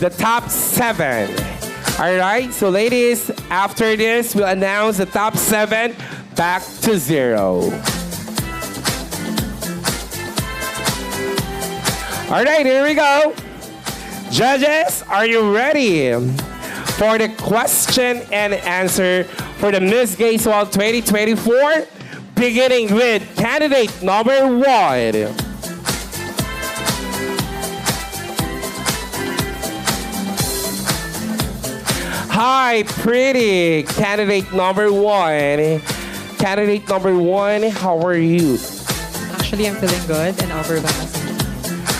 the top 7. All right, so ladies, after this, we'll announce the top 7 back to 0. All right, here we go. Judges, are you ready for the question and answer for the Miss Gay Sual 2024? Beginning with candidate number 1. Hi, pretty. Candidate number 1. Candidate number 1, how are you? Actually, I'm feeling good and overwhelmed.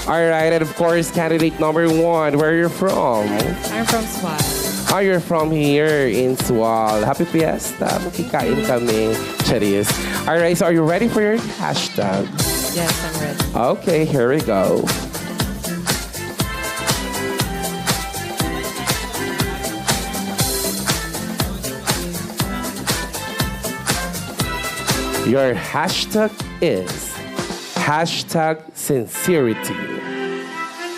All right, and of course, candidate number 1, where are you from? I'm from Sual. Oh, you're from here in Sual. Happy Fiesta. Makikain kami. Charis. All right, so are you ready for your hashtag? Yes, I'm ready. Okay, here we go. Your hashtag is hashtag sincerity.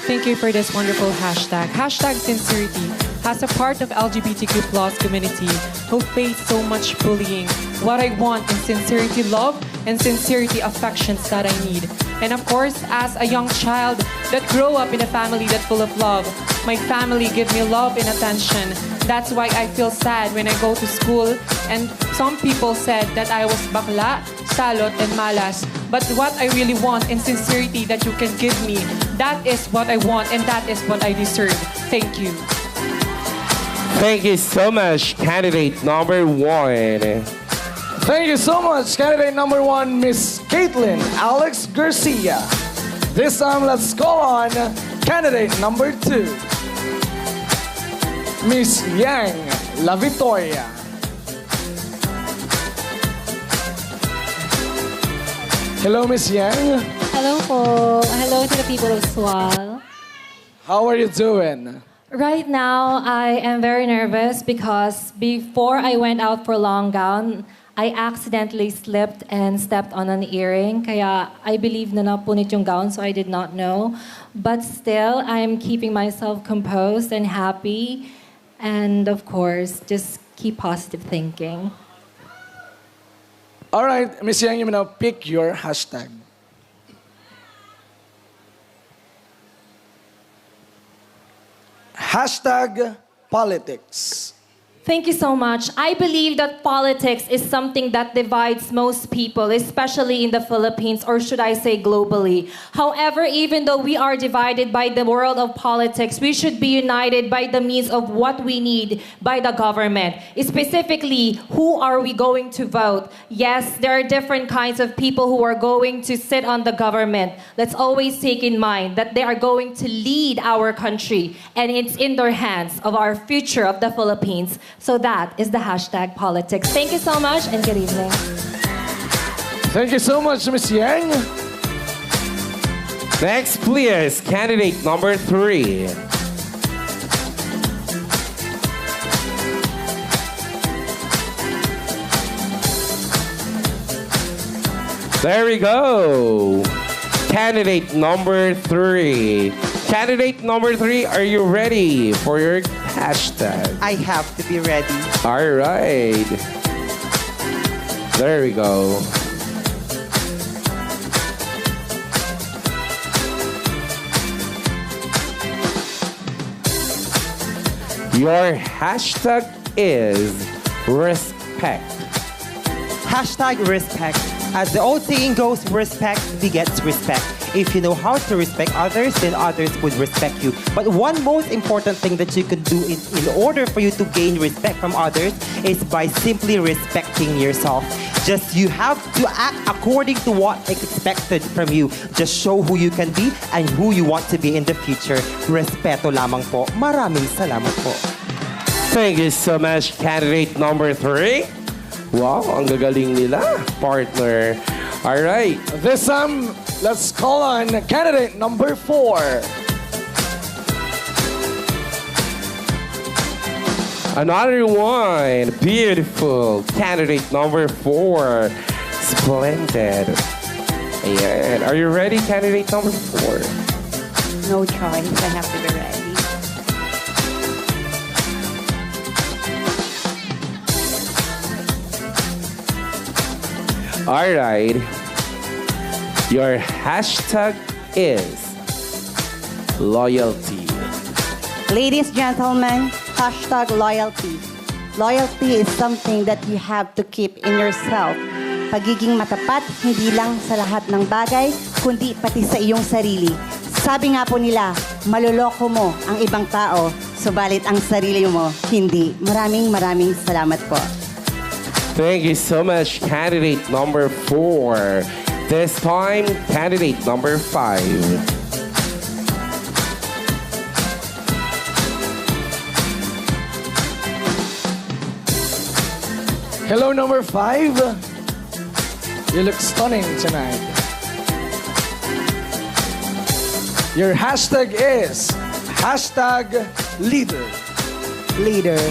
Thank you for this wonderful hashtag. Hashtag sincerity. As a part of LGBTQ plus community who face so much bullying, what I want is sincerity love and sincerity affections that I need. And of course, as a young child that grew up in a family that's full of love, my family give me love and attention. That's why I feel sad when I go to school and some people said that I was bakla, salot, and malas. But what I really want in sincerity that you can give me, that is what I want and that is what I deserve. Thank you. Thank you so much, candidate number 1. Thank you so much, candidate number 1, Miss Caitlin Alex Garcia. This time, let's call on candidate number 2, Miss Yang La Victoria. Hello, Miss Yang. Hello po. Hello to the people of Sual. How are you doing? Right now, I am very nervous because before I went out for long gown, I accidentally slipped and stepped on an earring. Kaya I believe na napunit yung gown, so I did not know. But still, I'm keeping myself composed and happy. And of course, just keep positive thinking. All right, Miss Yang, you may now pick your hashtag. Hashtag politics. Thank you so much. I believe that politics is something that divides most people, especially in the Philippines, or should I say globally. However, even though we are divided by the world of politics, we should be united by the means of what we need by the government. Specifically, who are we going to vote? Yes, there are different kinds of people who are going to sit on the government. Let's always take in mind that they are going to lead our country, and it's in their hands of our future of the Philippines. So that is the hashtag politics. Thank you so much and good evening. Thank you so much, Miss Yang. Next, please, candidate number 3. There we go. Candidate number 3. Candidate number 3, are you ready for your hashtag? I have to be ready. All right. There we go. Your hashtag is respect. Hashtag respect. As the old saying goes, respect begets respect. If you know how to respect others, then others would respect you. But one most important thing that you can do in order for you to gain respect from others is by simply respecting yourself. Just you have to act according to what is expected from you. Just show who you can be and who you want to be in the future. Respeto lamang po. Maraming salamat po. Thank you so much, candidate number 3. Wow, ang gagaling nila, partner. All right. This time, let's call on candidate number 4. Another one. Beautiful. Candidate number 4. Splendid. Ayan. Are you ready, candidate number 4? No choice. I have to be ready. All right. Your hashtag is loyalty. Ladies, gentlemen, hashtag loyalty. Loyalty is something that you have to keep in yourself. Pagiging matapat, hindi lang sa lahat ng bagay, kundi pati sa iyong sarili. Sabi nga po nila, maloloko mo ang ibang tao, subalit ang sarili mo, hindi. Maraming salamat po. Thank you so much, candidate number 4. This time, candidate number 5. Hello, number 5. You look stunning tonight. Your hashtag is hashtag leader. Leader.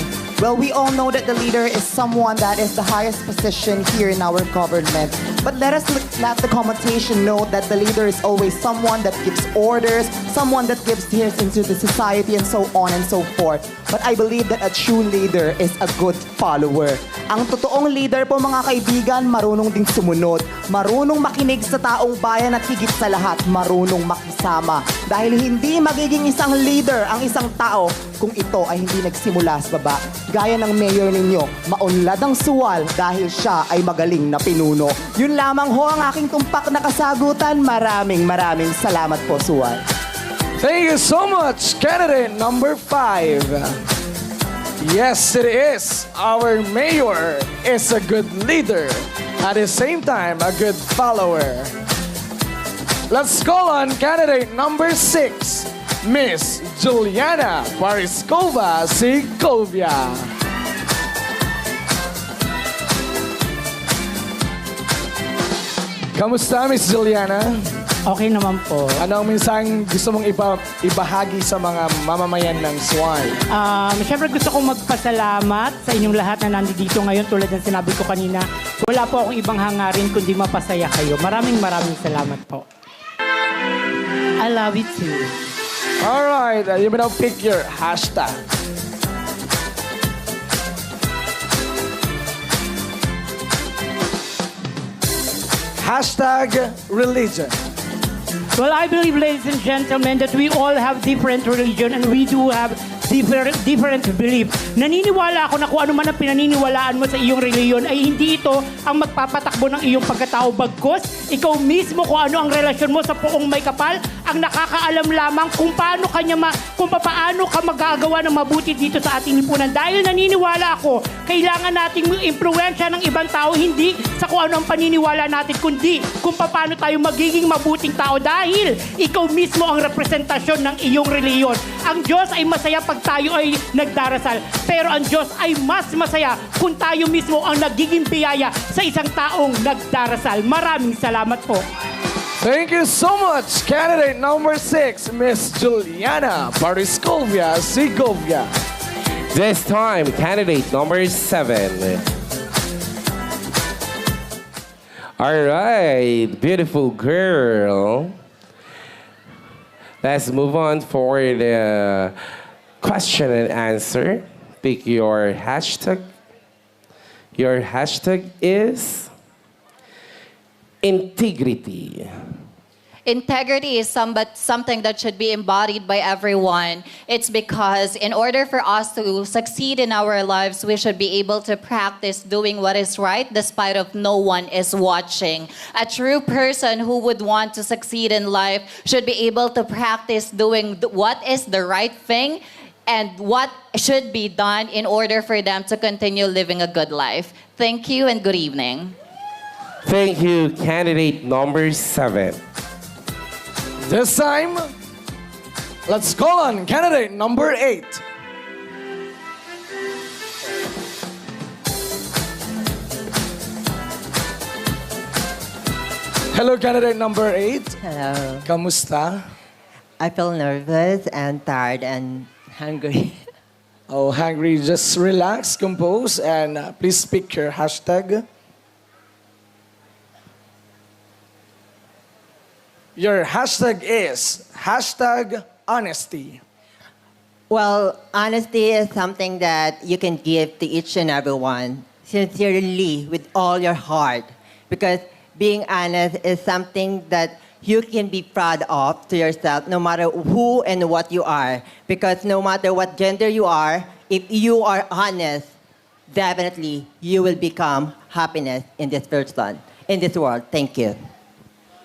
Well, we all know that the leader is someone that is the highest position here in our government. But let the commentation note that the leader is always someone that gives orders, someone that gives steers into the society, and so on and so forth. But I believe that a true leader is a good follower. Ang totoong leader po, mga kaibigan, marunong ding sumunod, marunong makinig sa taong bayan at higit sa lahat, marunong makisama. Dahil hindi magiging isang leader ang isang tao kung ito ay hindi nagsimula sa baba. Gaya ng mayor ninyo, maunlad ang suwal dahil siya ay magaling na pinuno. Yun lamang ho ang aking tumpak na kasagutan. Maraming salamat po, suwal. Thank you so much, candidate number 5. Yes, it is. Our mayor is a good leader. At the same time, a good follower. Let's call on candidate number 6, Miss Juliana Pariskova Segovia. Kamusta, Miss Juliana? Okay naman po. Ano ang minsang gusto mong ibahagi sa mga mamamayan ng Sual? Siyempre gusto kong magpasalamat sa inyong lahat na nandito ngayon. Tulad ng sinabi ko kanina, wala po akong ibang hangarin kundi mapasaya kayo. Maraming salamat po. I love you too. Alright, you may now pick your hashtag. Hashtag religion. Well, I believe, ladies and gentlemen, that we all have different religion and we do have different belief. Naniniwala ako na kung ano man ang pinaniniwalaan mo sa iyong reliyon ay hindi ito ang magpapatakbo ng iyong pagkatao. Bagkus, ikaw mismo kung ano ang relasyon mo sa poong may kapal ang nakakaalam lamang kung paano ka magagawa ng mabuti dito sa ating lipunan. Dahil naniniwala ako, kailangan nating impluwensya ng ibang tao hindi sa kung ano ang paniniwala natin, kundi kung paano tayo magiging mabuting tao dahil ikaw mismo ang representasyon ng iyong reliyon. Ang Diyos ay masaya pag tayo ay nagdarasal. Pero ang Diyos ay mas masaya kung tayo mismo ang nagiging biyaya sa isang taong nagdarasal. Maraming salamat po. Thank you so much, candidate number 6, Miss Juliana Pariskova Segovia. This time, candidate number 7. All right, beautiful girl. Let's move on for the question and answer. Pick your hashtag. Your hashtag is integrity. Integrity is something that should be embodied by everyone. It's because in order for us to succeed in our lives, we should be able to practice doing what is right despite of no one is watching. A true person who would want to succeed in life should be able to practice doing what is the right thing and what should be done in order for them to continue living a good life. Thank you and good evening. Thank you, candidate number 7. This time, let's call on candidate number 8. Hello, candidate number 8. Hello. Kamusta? I feel nervous and tired and hungry. Oh, hungry. Just relax, compose, and please pick your hashtag. Your hashtag is hashtag honesty. Well, honesty is something that you can give to each and everyone, sincerely, with all your heart. because being honest is something that you can be proud of to yourself no matter who and what you are. Because no matter what gender you are, if you are honest, definitely you will become happiness in this person, in this world. Thank you.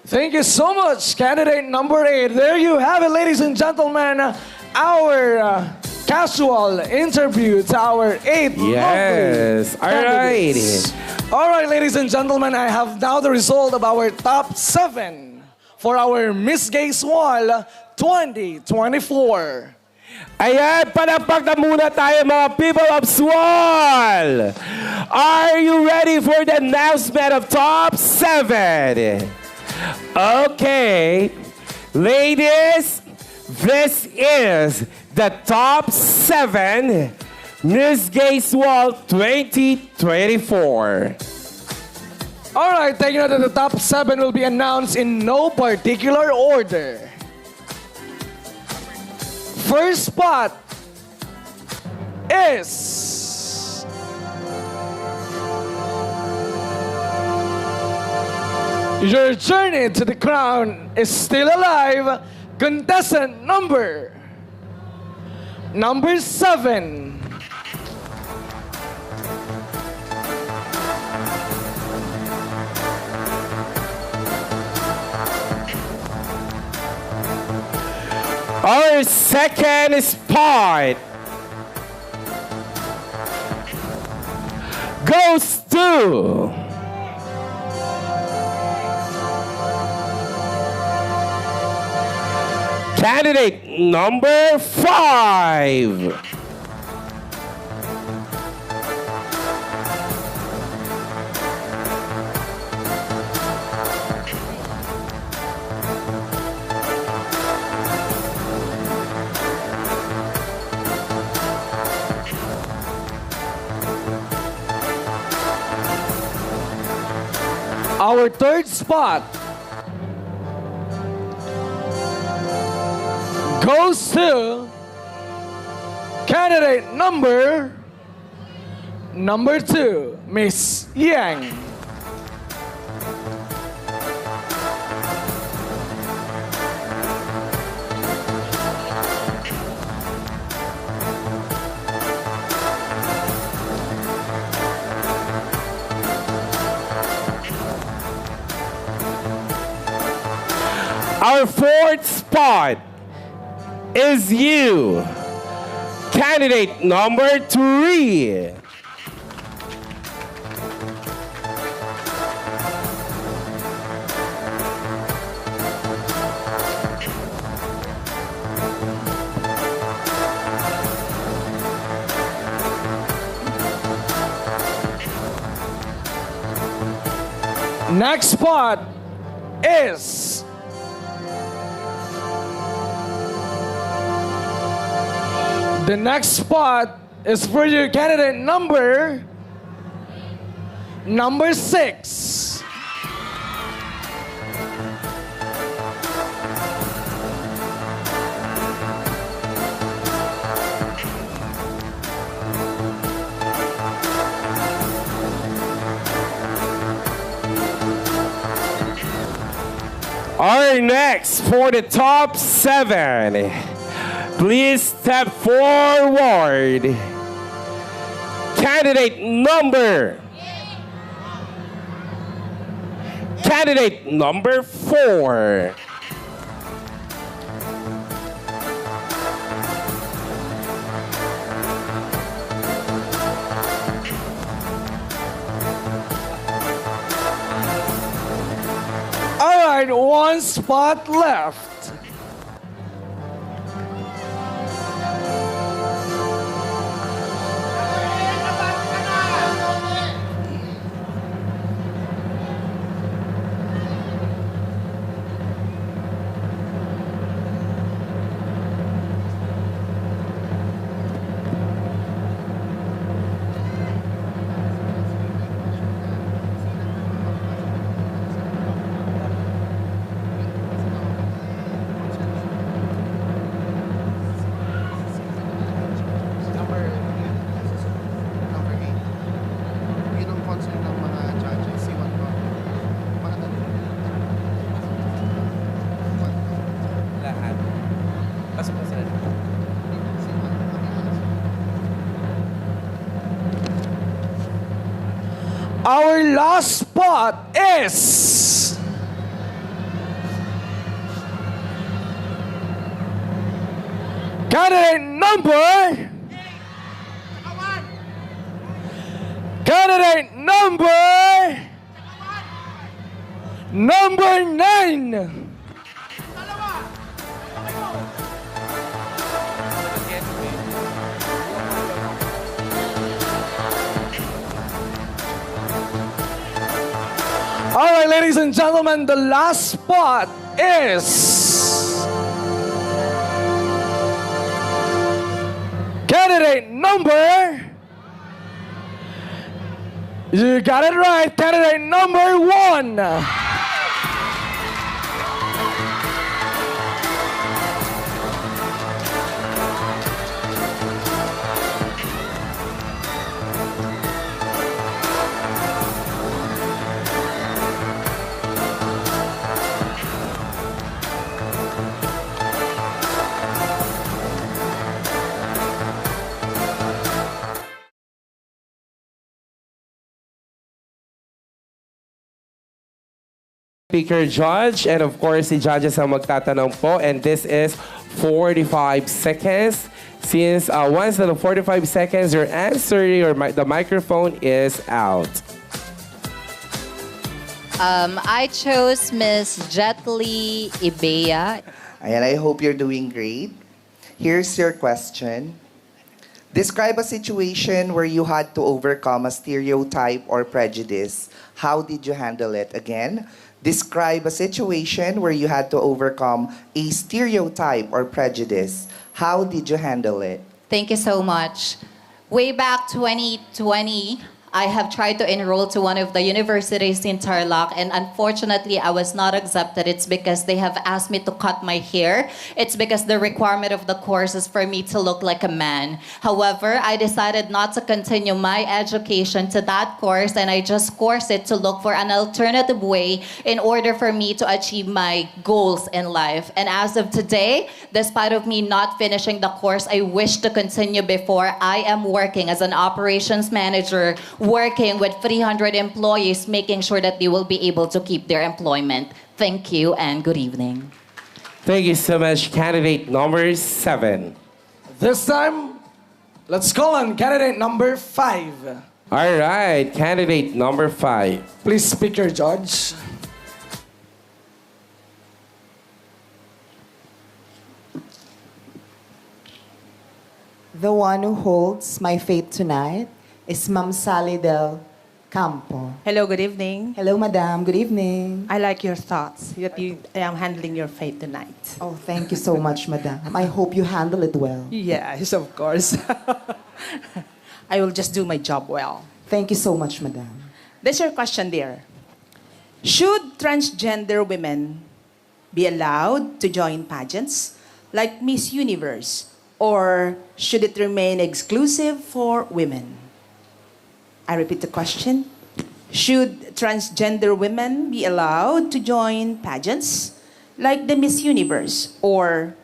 Thank you so much, candidate number 8. There you have it, ladies and gentlemen. Our casual interview to our 8 Yes. lovely candidates. All right, ladies and gentlemen, I have now the result of our top 7 for our Miss Gay Sual 2024. Ayan, palakpak na muna tayo mga people of Sual. Are you ready for the announcement of top 7? Okay, ladies, this is the top 7 Miss Gay Sual 2024. All right, taking note that the top 7 will be announced in no particular order. First spot is your journey to the crown is still alive. Contestant number 7. Our second spot goes to candidate number 5. Our third spot goes to candidate number 2, Miss Yang. Our fourth spot is you, candidate number 3. Next spot is the next spot is for your candidate number 6. Our next for the top 7. Please step forward. Candidate number 4. All right, one spot left. Our last spot is... Candidate number... Candidate number... Number 9. All right, ladies and gentlemen, the last spot is... Candidate number... You got it right, candidate number 1. Speaker judge, and of course, the judges ang magtatanong po, and this is 45 seconds. Since once the 45 seconds, your answer, the microphone is out. I chose Miss Jetly Ibea. And I hope you're doing great. Here's your question. Describe a situation where you had to overcome a stereotype or prejudice. How did you handle it? Again, describe a situation where you had to overcome a stereotype or prejudice. How did you handle it? Thank you so much. Way back 2020, I have tried to enroll to one of the universities in Tarlac, and unfortunately, I was not accepted. It's because they have asked me to cut my hair. It's because the requirement of the course is for me to look like a man. However, I decided not to continue my education to that course, and I just coursed it to look for an alternative way in order for me to achieve my goals in life. And as of today, despite of me not finishing the course I wish to continue before, I am working as an operations manager, working with 300 employees, making sure that they will be able to keep their employment. Thank you and good evening. Thank you so much, candidate number 7. This time, let's call on candidate number 5. All right, candidate number 5. Please, speaker judge. The one who holds my fate tonight is Ma'am Sally Del Campo. Hello, good evening. Hello, Madam. Good evening. I like your thoughts that I am handling your fate tonight. Oh, thank you so much, Madam. I hope you handle it well. Yes, of course. I will just do my job well. Thank you so much, Madam. That's your question, dear. Should transgender women be allowed to join pageants like Miss Universe, or should it remain exclusive for women? I repeat the question. Should transgender women be allowed to join pageants like the Miss Universe, or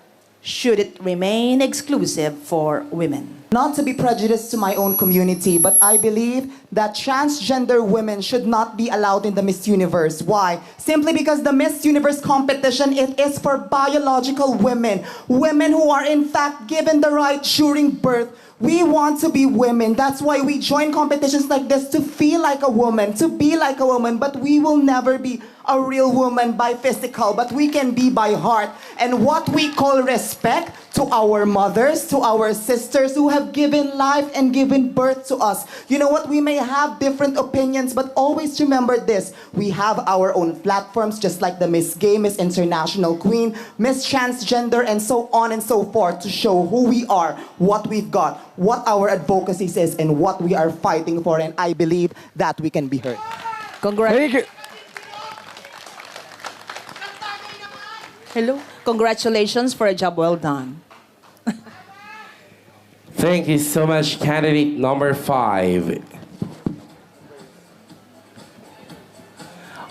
should it remain exclusive for women? Not to be prejudiced to my own community, but I believe that transgender women should not be allowed in the Miss Universe. Why? Simply because the Miss Universe competition, it is for biological women. Women who are in fact given the right during birth. We want to be women. That's why we join competitions like this, to feel like a woman, to be like a woman, but we will never be a real woman by physical, but we can be by heart. And what we call respect to our mothers, to our sisters who have given life and given birth to us. You know what? We may have different opinions, but always remember this. We have our own platforms, just like the Miss Gay, Miss International Queen, Miss Transgender, and so on and so forth, to show who we are, what we've got, what our advocacy is, and what we are fighting for. And I believe that we can be heard. Congratulations. Hello. Congratulations for a job well done. Thank you so much, candidate number 5.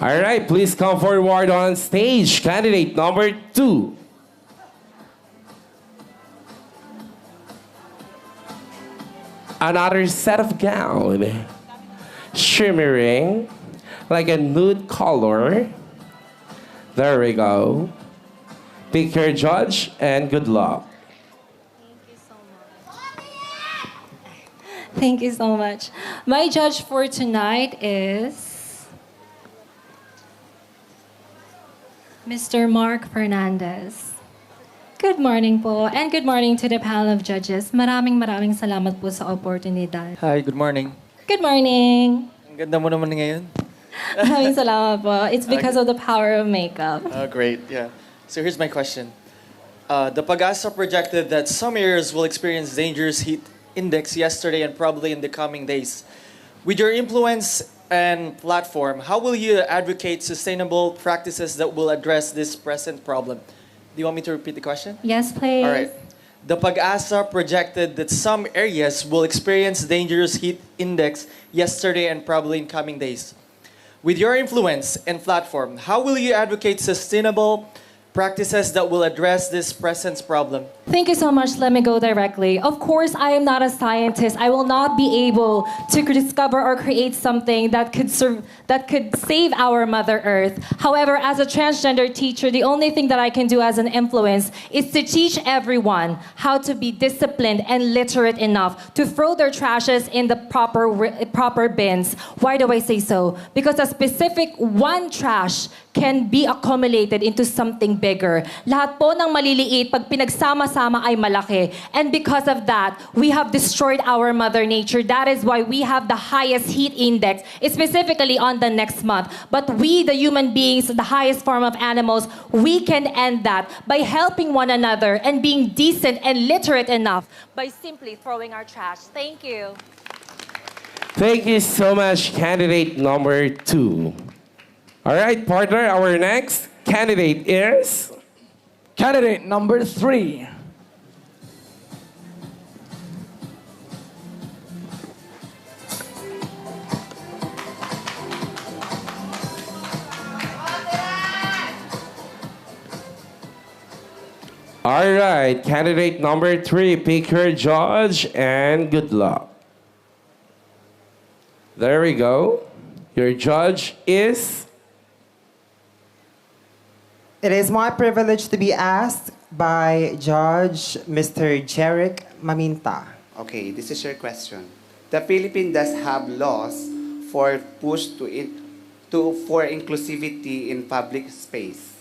All right, please come forward on stage, candidate number 2. Another set of gown. shimmering like a nude color. There we go. Pick your judge and good luck. Thank you so much. My judge for tonight is Mr. Mark Fernandez. Good morning po, and good morning to the panel of judges. Maraming salamat po sa oportunidad. Hi, good morning. Good morning. Ang ganda mo naman ngayon. Maraming salamat po. It's because of the power of makeup. Oh, great, yeah. So here's my question. The Pag-asa projected that some areas will experience dangerous heat index yesterday and probably in the coming days. With your influence and platform, how will you advocate sustainable practices that will address this present problem? Do you want me to repeat the question? Yes, please. All right. The Pag-asa projected that some areas will experience dangerous heat index yesterday and probably in coming days. With your influence and platform, how will you advocate sustainable practices that will address this present problem? Thank you so much. Let me go directly. Of course, I am not a scientist. I will not be able to discover or create something that could save our Mother Earth. However, as a transgender teacher, the only thing that I can do as an influence is to teach everyone how to be disciplined and literate enough to throw their trashes in the proper bins. Why do I say so? Because a specific one trash can be accumulated into something bigger. Lahat po ng maliliit, pag pinagsama-sama ay malaki. And because of that, we have destroyed our Mother Nature. That is why we have the highest heat index, specifically on the next month. But we, the human beings, the highest form of animals, we can end that by helping one another and being decent and literate enough by simply throwing our trash. Thank you. Thank you so much, candidate number 2. All right, partner, our next candidate is... Candidate number 3. All right, candidate number 3, pick your judge and good luck. There we go. Your judge is... It is my privilege to be asked by Judge Mr. Jeric Maminta. Okay, this is your question. The Philippines does have laws for for inclusivity in public space,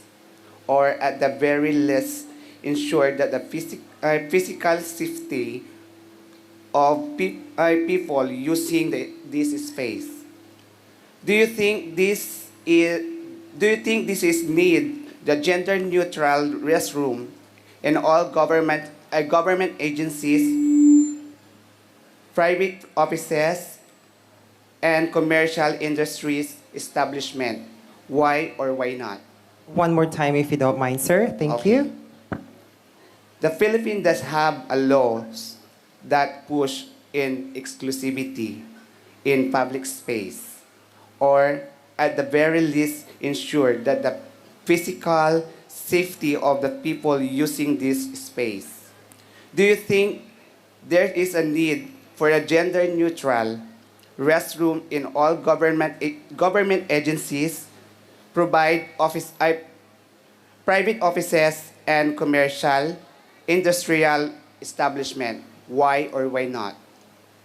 or at the very least, ensure that the physical safety of people using this space. Do you think this is need the gender-neutral restroom in all government agencies, private offices, and commercial industries establishment? Why or why not? One more time, if you don't mind, sir. Thank you. The Philippines does have a laws that push in exclusivity in public space, or at the very least ensure that the physical safety of the people using this space. Do you think there is a need for a gender-neutral restroom in all government agencies, private offices, and commercial, industrial establishment? Why or why not?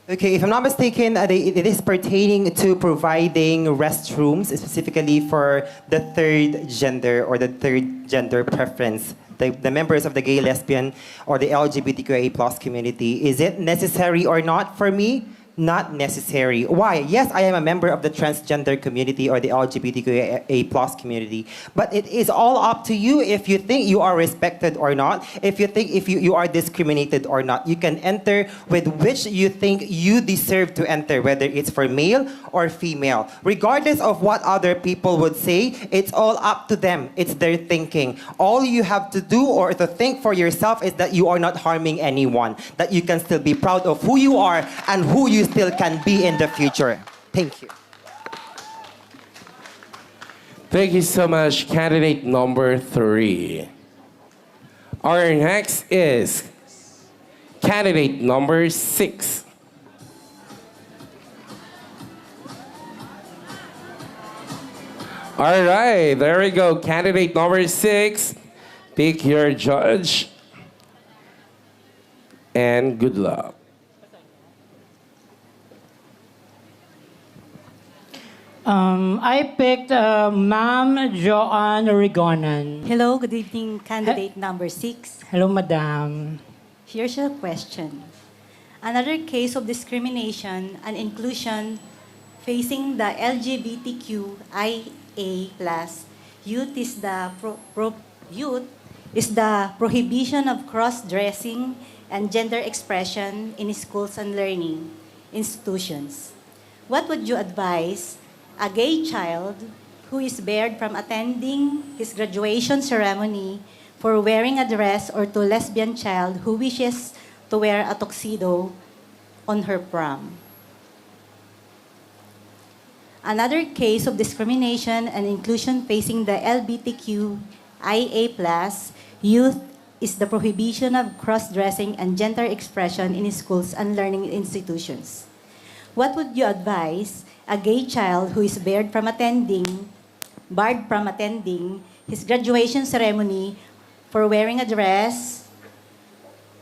Okay, if I'm not mistaken, it is pertaining to providing restrooms specifically for the third gender or the third gender preference, the members of the gay, lesbian, or the LGBTQIA+ community. Is it necessary or not for me? Not necessary. Why? Yes, I am a member of the transgender community or the LGBTQIA+ community, but it is all up to you if you think you are respected or not, if you think you are discriminated or not. You can enter with which you think you deserve to enter, whether it's for male or female. Regardless of what other people would say, it's all up to them. It's their thinking. All you have to do or to think for yourself is that you are not harming anyone, that you can still be proud of who you are and who you still can be in the future. Thank you. Thank you so much, candidate number 3. Our next is candidate number 6. All right, there we go. Candidate number 6. Pick your judge. And good luck. I picked Ma'am Joanne Rigonan. Hello, good evening, candidate number 6. Hello, Madam. Here's your question. Another case of discrimination and inclusion facing the LGBTQIA+ youth is the prohibition of cross-dressing and gender expression in schools and learning institutions. What would you advise a gay child who is barred from attending his graduation ceremony for wearing a dress, or to a lesbian child who wishes to wear a tuxedo on her prom? Another case of discrimination and inclusion facing the LGBTQIA+ youth is the prohibition of cross-dressing and gender expression in schools and learning institutions. What would you advise a gay child who is barred from attending his graduation ceremony for wearing a dress,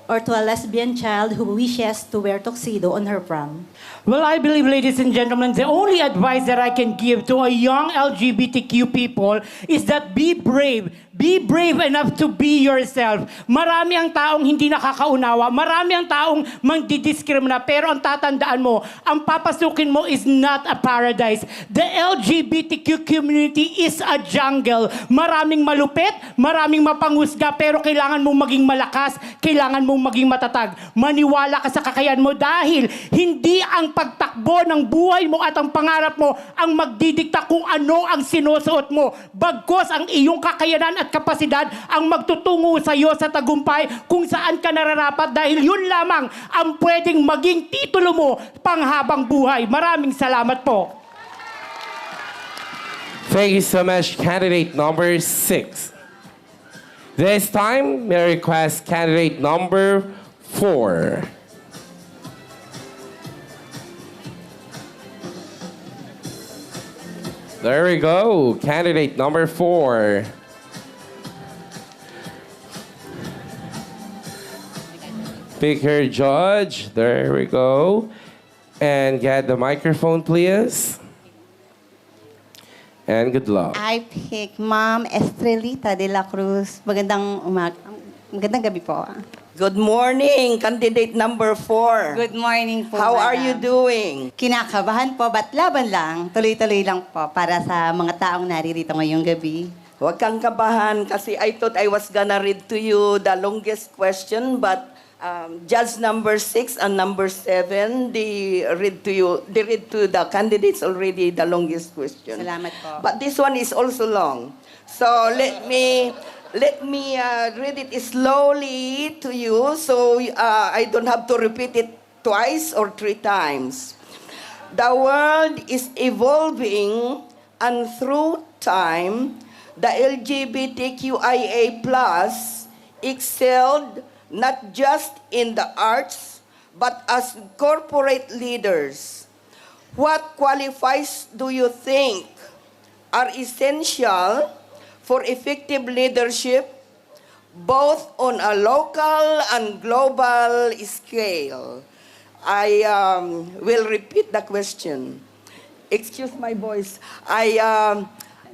or to a lesbian child who wishes to wear tuxedo on her prom? Well, I believe, ladies and gentlemen, the only advice that I can give to a young LGBTQ people is that be brave. Be brave enough to be yourself. Marami ang taong hindi nakakaunawa. Marami ang taong mangdidiskrimina. Pero ang tatandaan mo, ang papasukin mo is not a paradise. The LGBTQ community is a jungle. Maraming malupit, maraming mapangusga, pero kailangan mong maging malakas, kailangan mong maging matatag. Maniwala ka sa kakayahan mo dahil hindi ang pagtakbo ng buhay mo at ang pangarap mo ang magdidikta kung ano ang sinusuot mo. Bagkos ang iyong kakayanan at kapasidad ang magtutungo sa iyo sa tagumpay kung saan ka nararapat, dahil yun lamang ang pwedeng maging titulo mo panghabang buhay. Maraming salamat po. Thank you so much, candidate number 6. This time, may I request candidate number 4. There we go, candidate number 4. Pick her judge. There we go. And get the microphone, please. And good luck. I pick Ma'am Estrelita de la Cruz. Magandang gabi po. Good morning, candidate number 4. Good morning po. How madam. are you doing? Kinakabahan po, ba't laban lang? Tuloy-tuloy lang po para sa mga taong naririto ngayong gabi. Huwag kang kabahan kasi I thought I was gonna read to you the longest question, but judge number 6 and number 7, they read to the candidates already the longest question. Salamat po. But this one is also long. So let me read it slowly to you so I don't have to repeat it twice or 3 times. The world is evolving, and through time, the LGBTQIA+ excelled not just in the arts, but as corporate leaders. What qualities do you think are essential for effective leadership, both on a local and global scale? I will repeat the question. Excuse my voice.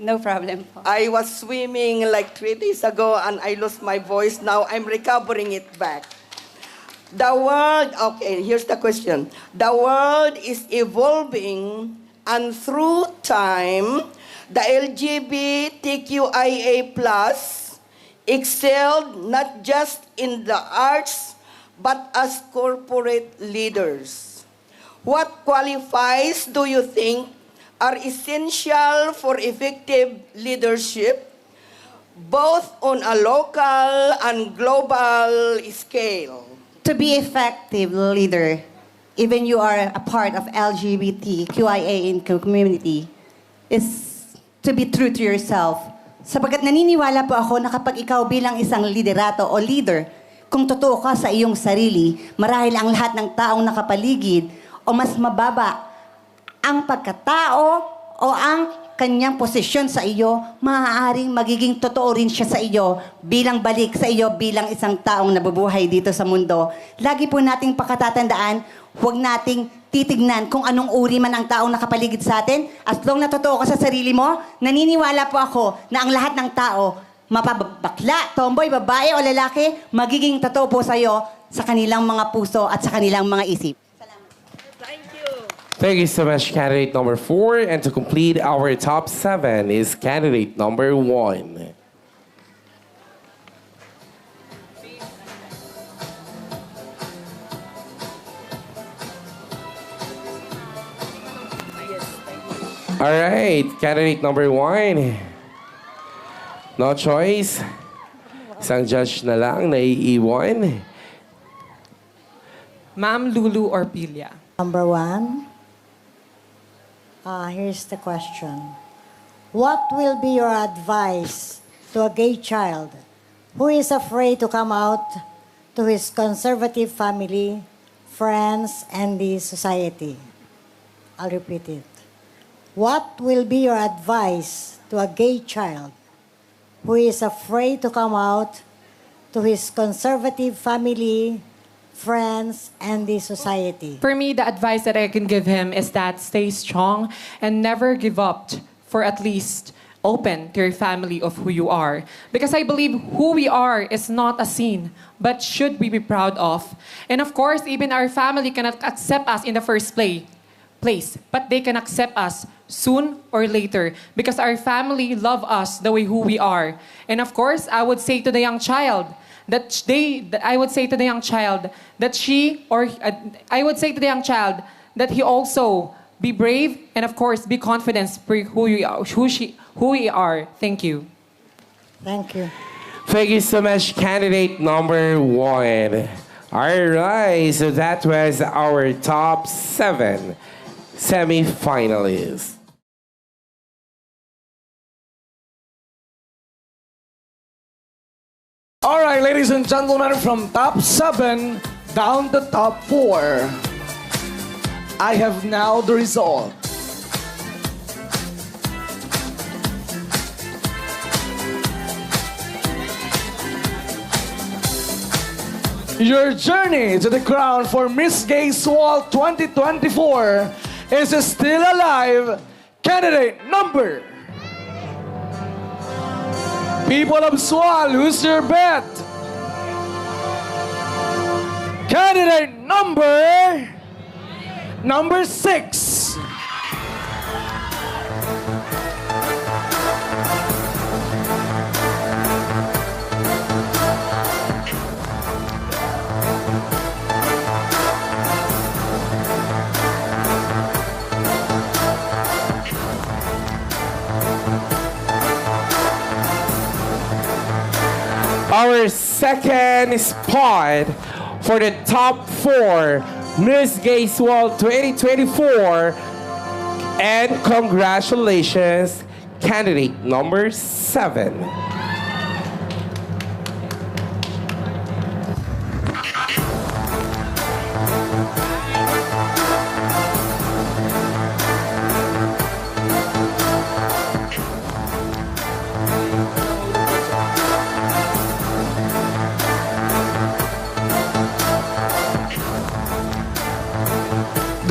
No problem po. I was swimming like 3 days ago and I lost my voice. Now I'm recovering it back. Here's the question. The world is evolving, and through time, the LGBTQIA+ excelled not just in the arts, but as corporate leaders. What qualities do you think are essential for effective leadership, both on a local and global scale? To be effective leader, even you are a part of LGBTQIA community, is to be true to yourself. Sapagkat naniniwala po ako na kapag ikaw bilang isang liderato o leader, kung totoo ka sa iyong sarili, marahil ang lahat ng taong nakapaligid o mas mababa ang pagkatao o ang kanyang posisyon sa iyo, maaaring magiging totoo rin siya sa iyo bilang balik sa iyo bilang isang taong nabubuhay dito sa mundo. Lagi po nating pakatatandaan, huwag nating titignan kung anong uri man ang taong nakapaligid sa atin. As long na totoo ka sa sarili mo, naniniwala po ako na ang lahat ng tao, mapabakla, tomboy, babae o lalaki, magiging totoo po sa iyo sa kanilang mga puso at sa kanilang mga isip. Thank you so much, candidate number 4. And to complete our top 7 is candidate number 1. All right, candidate number 1. No choice. Isang judge na lang naiiwan. Ma'am Lulu Orpilia. Number 1. Here's the question. What will be your advice to a gay child who is afraid to come out to his conservative family, friends, and the society? I'll repeat it. What will be your advice to a gay child who is afraid to come out to his conservative family, friends, and the society? For me, the advice that I can give him is that stay strong and never give up for at least open to your family of who you are. Because I believe who we are is not a sin, but should we be proud of. And of course, even our family cannot accept us in the first place, but they can accept us soon or later because our family love us the way who we are. And of course, I would say to the young child, I would say to the young child that he also be brave and of course be confident for who we are. Thank you. Thank you. Thank you so much, candidate number 1. All right, so that was our top 7 semi-finalists. All right, ladies and gentlemen, from top 7 down to top 4, I have now the result. Your journey to the crown for Miss Gay Sual 2024 is still alive. Candidate number. People of Sual, who's your bet? Candidate number 6. Our second spot for the top 4 Miss Gay Sual 2024. And congratulations, candidate number 7.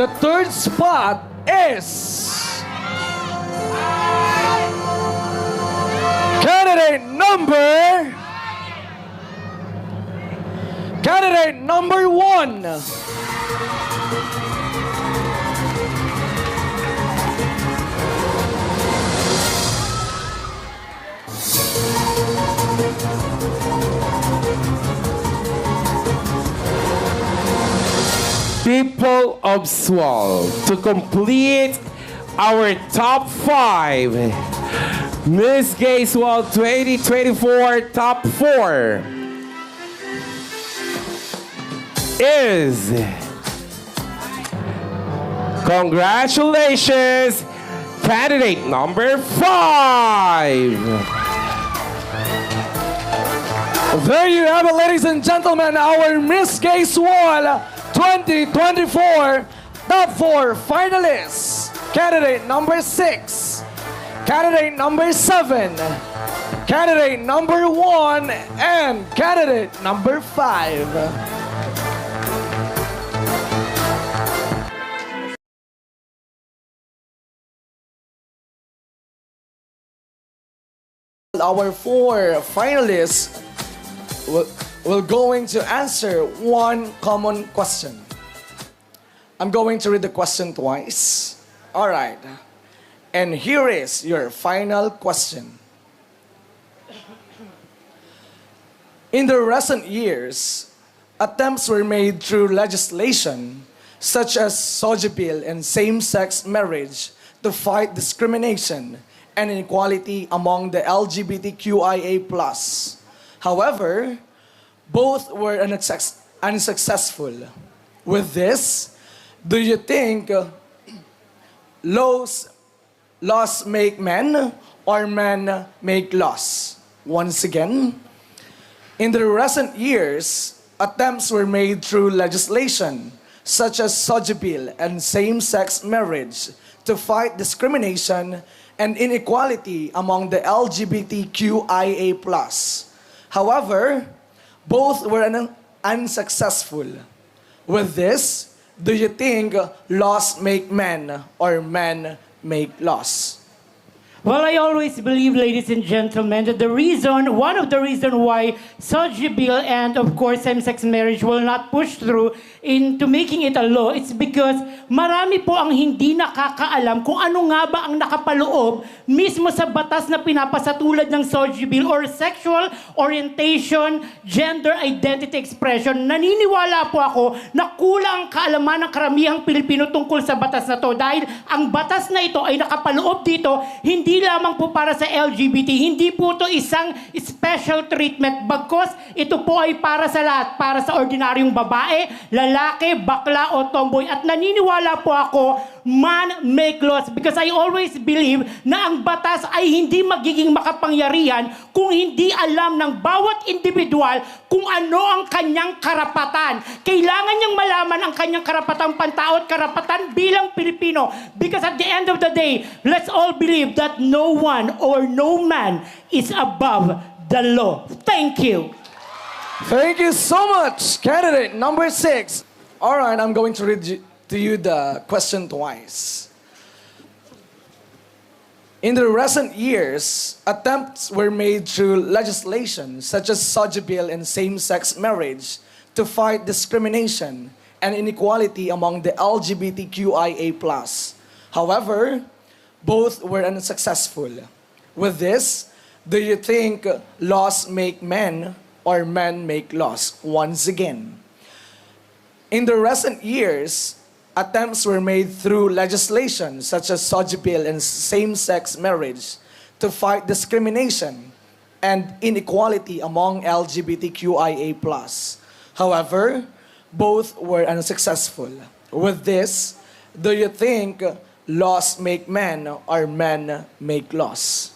The third spot is candidate number 1. People of Sual, to complete our top 5 Miss Gay Sual 2024 top 4 is, congratulations, candidate number 5. There you have it, ladies and gentlemen, our Miss Gay Sual 2024 top 4 finalists. Candidate number 6, candidate number 7, candidate number 1, and candidate number 5. Our 4 finalists will going to answer one common question. I'm going to read the question twice. All right. And here is your final question. In the recent years, attempts were made through legislation such as SOGI bill and same-sex marriage to fight discrimination and inequality among the LGBTQIA+. However, both were unsuccessful. With this, do you think laws make men or men make laws? Once again, in the recent years, attempts were made through legislation such as SOGI bill and same-sex marriage to fight discrimination and inequality among the LGBTQIA+. However, both were unsuccessful. With this, do you think laws make men or men make laws? Well, I always believe, ladies and gentlemen, that one of the reasons why SOGI bill and, of course, same-sex marriage will not push through into making it a law, it's because marami po ang hindi nakakaalam kung ano nga ba ang nakapaloob mismo sa batas na pinapasa tulad ng SOGI bill or sexual orientation, gender identity expression. Naniniwala po ako na kulang ang kaalaman ng karamihang Pilipino tungkol sa batas na to dahil ang batas na ito ay nakapaloob dito hindi lamang po para sa LGBT, hindi po ito isang special treatment bagkos ito po ay para sa lahat, para sa ordinaryong babae, lalaki, bakla o tomboy. At naniniwala po ako, man make laws because I always believe na ang batas ay hindi magiging makapangyarihan kung hindi alam ng bawat individual kung ano ang kanyang karapatan. Kailangan niyang malaman ang kanyang karapatang pantao at karapatan bilang Pilipino because at the end of the day, let's all believe that no one or no man is above the law. Thank you. Thank you so much, candidate number 6. All right, I'm going to read to you the question twice. In the recent years, attempts were made through legislation such as SOGI bill and same-sex marriage to fight discrimination and inequality among the LGBTQIA+. However, both were unsuccessful. With this, do you think laws make men or men make laws? Once again, in the recent years, attempts were made through legislation such as SOGI bill and same-sex marriage to fight discrimination and inequality among LGBTQIA+. However, both were unsuccessful. With this, do you think laws make men or men make laws?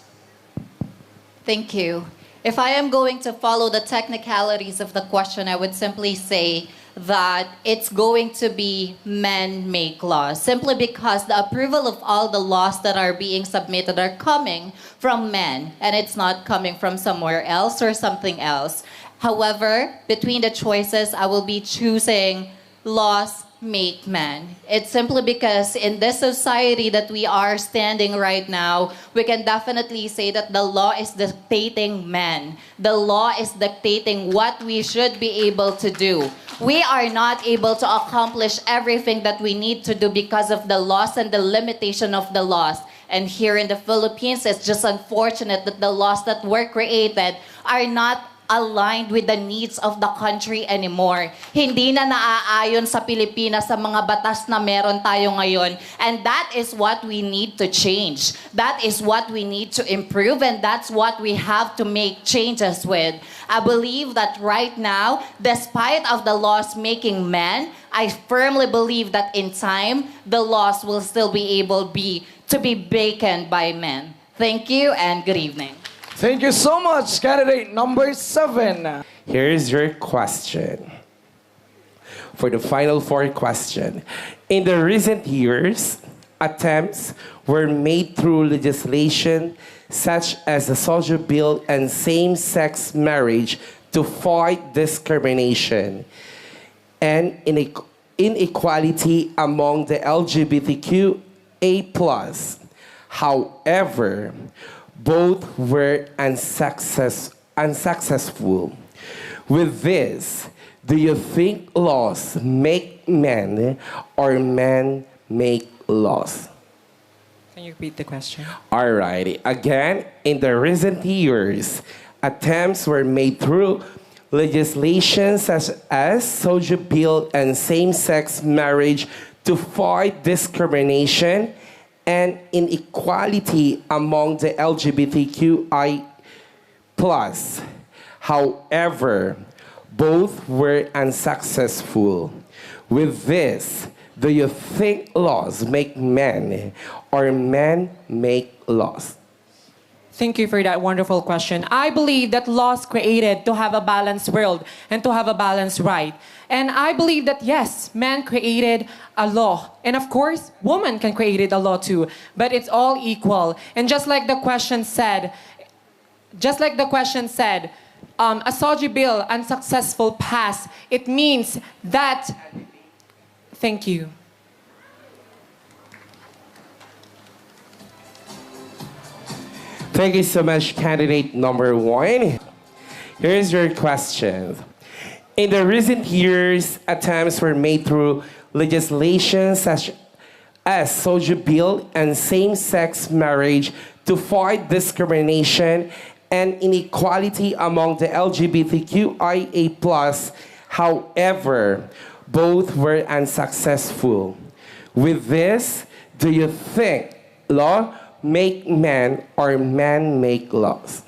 Thank you. If I am going to follow the technicalities of the question, I would simply say that it's going to be men make laws, simply because the approval of all the laws that are being submitted are coming from men, and it's not coming from somewhere else or something else. However, between the choices, I will be choosing laws make men. It's simply because in this society that we are standing right now, we can definitely say that the law is dictating men. The law is dictating what we should be able to do. We are not able to accomplish everything that we need to do because of the laws and the limitation of the laws. And here in the Philippines, it's just unfortunate that the laws that were created are not aligned with the needs of the country anymore. Hindi na naaayon sa Pilipinas sa mga batas na meron tayo ngayon. And that is what we need to change. That is what we need to improve, and that's what we have to make changes with. I believe that right now, despite of the laws making men, I firmly believe that in time, the laws will still be able to be vacant by men. Thank you and good evening. Thank you so much, candidate number 7. Here's your question. For the final 4 question. In the recent years, attempts were made through legislation such as the social bill and same-sex marriage to fight discrimination and inequality among the LGBTQA+. However, both were unsuccessful. With this, do you think laws make men or men make laws? Can you repeat the question? Alrighty. Again, in the recent years, attempts were made through legislation such as social bill and same-sex marriage to fight discrimination and inequality among the LGBTQI+. However, both were unsuccessful. With this, do you think laws make men or men make laws? Thank you for that wonderful question. I believe that laws created to have a balanced world and to have a balanced right. And I believe that yes, man created a law. And of course, woman can create a law too. But it's all equal. And just like the question said, a SOGI bill unsuccessful pass, it means that... Thank you. Thank you so much, candidate number 1. Here's your question. In the recent years, attempts were made through legislation such as social bill and same-sex marriage to fight discrimination and inequality among the LGBTQIA+. However, both were unsuccessful. With this, do you think law make men or men make laws?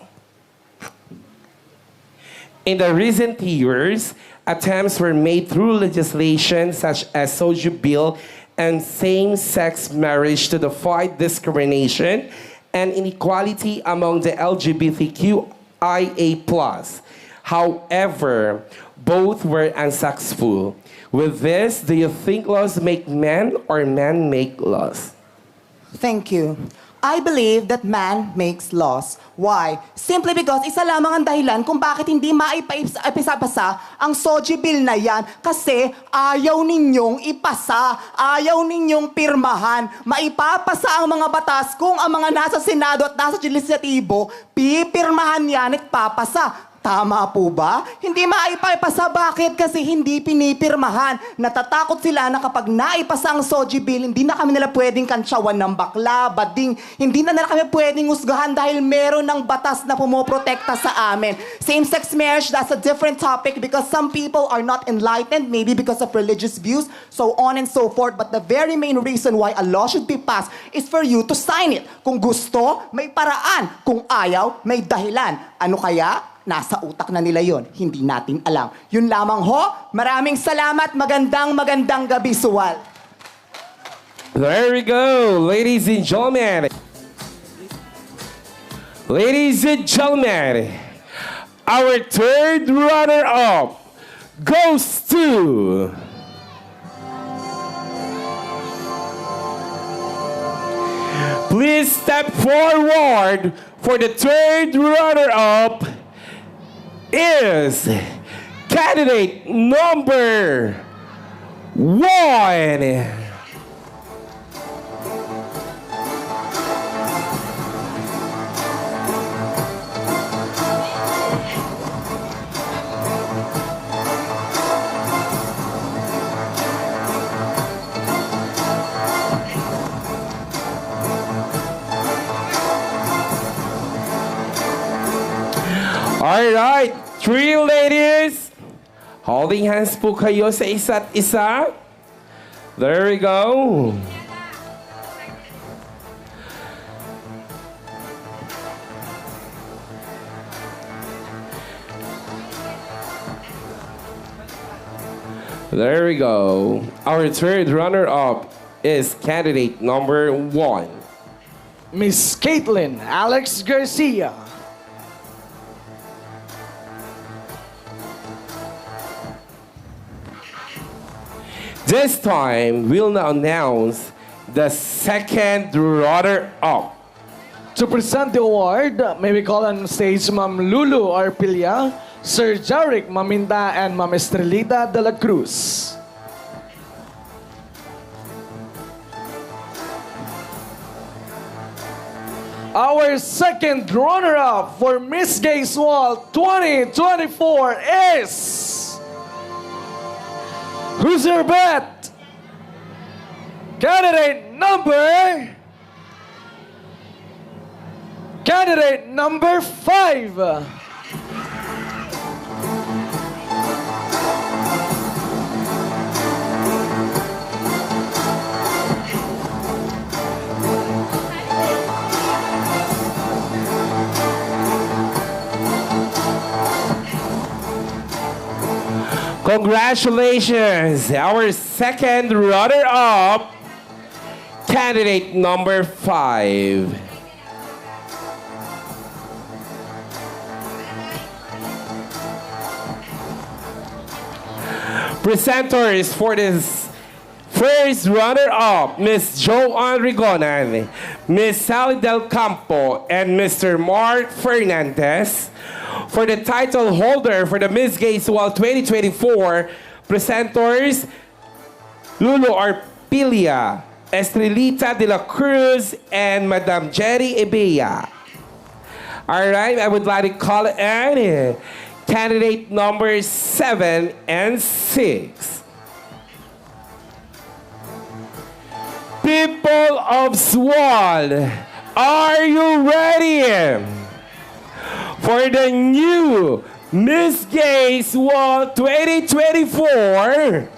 In the recent years, attempts were made through legislation such as social bill and same-sex marriage to fight discrimination and inequality among the LGBTQIA+. However, both were unsuccessful. With this, do you think laws make men or men make laws? Thank you. I believe that man makes laws. Why? Simply because isa lamang ang dahilan kung bakit hindi maipasa ang SOGI bill na yan kasi ayaw ninyong ipasa, ayaw ninyong pirmahan. Maipapasa ang mga batas kung ang mga nasa Senado at nasa Legislatibo, pipirmahan yan at papasa. Tama po ba? Hindi maipapasa. Bakit? Kasi hindi pinipirmahan. Natatakot sila na kapag naipasa ang SOGI bill, hindi na kami nila pwedeng kantsawan ng bakla, bading. Hindi na nila kami pwedeng husgahan dahil meron ng batas na pumoprotekta sa amin. Same-sex marriage, that's a different topic because some people are not enlightened, maybe because of religious views, so on and so forth. But the very main reason why a law should be passed is for you to sign it. Kung gusto, may paraan. Kung ayaw, may dahilan. Ano kaya? Nasa utak na nila yon, hindi natin alam. Yun lamang ho, maraming salamat, magandang gabi, Sual. There we go, ladies and gentlemen. Ladies and gentlemen, our third runner-up goes to... Please step forward for the third runner-up is candidate number 1. All right, 3 ladies. Holding hands po kayo sa isa't isa. There we go. There we go. Our third runner-up is candidate number 1. Miss Caitlin Alex Garcia. This time, we'll now announce the second runner-up. To present the award, may we call on stage Ma'am Lulu Arpilia, Sir Jarek Maminda, and Ma'am Estrelita de la Cruz. Our second runner-up for Miss Gay Sual 2024 is... Who's your bet? Candidate number 5. Congratulations, our second runner-up, candidate number 5. Presenters for this first runner-up, Miss Joanne Rigonan, Miss Sally Del Campo, and Mr. Mark Fernandez. For the title holder for the Miss Gay Sual 2024, presenters Lulu Arpilia, Estrelita de la Cruz, and Madam Jerry Ebea. All right, I would like to call in candidate number 7 and 6. People of Sual, are you ready for the new Miss Gay Sual 2024?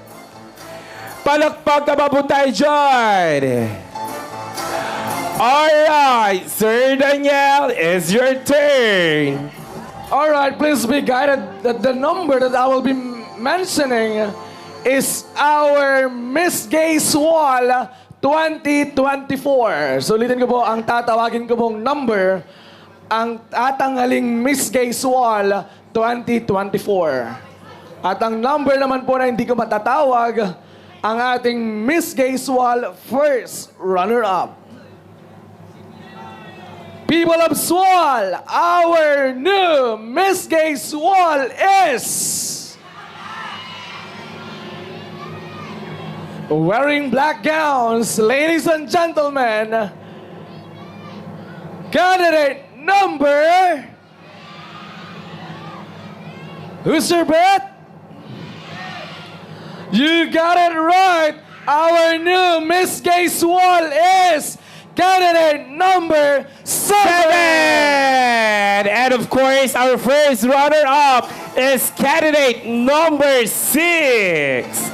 Palakpak na ba po tayo dyan? Alright, Sir Daniel, it's your turn. Alright, please be guided that the number that I will be mentioning is our Miss Gay Sual 2024. So ulitin ko po, ang tatawagin ko pong number, ang tatanghaling Miss Gay Sual 2024. At ang number naman po na hindi ko matatawag, ang ating Miss Gay Sual first runner-up. People of Sual, our new Miss Gay Sual is... wearing black gowns, ladies and gentlemen, candidate number... Who's your bet? You got it right. Our new Miss Gay Sual is candidate number 7. And of course, our first runner-up is candidate number 6.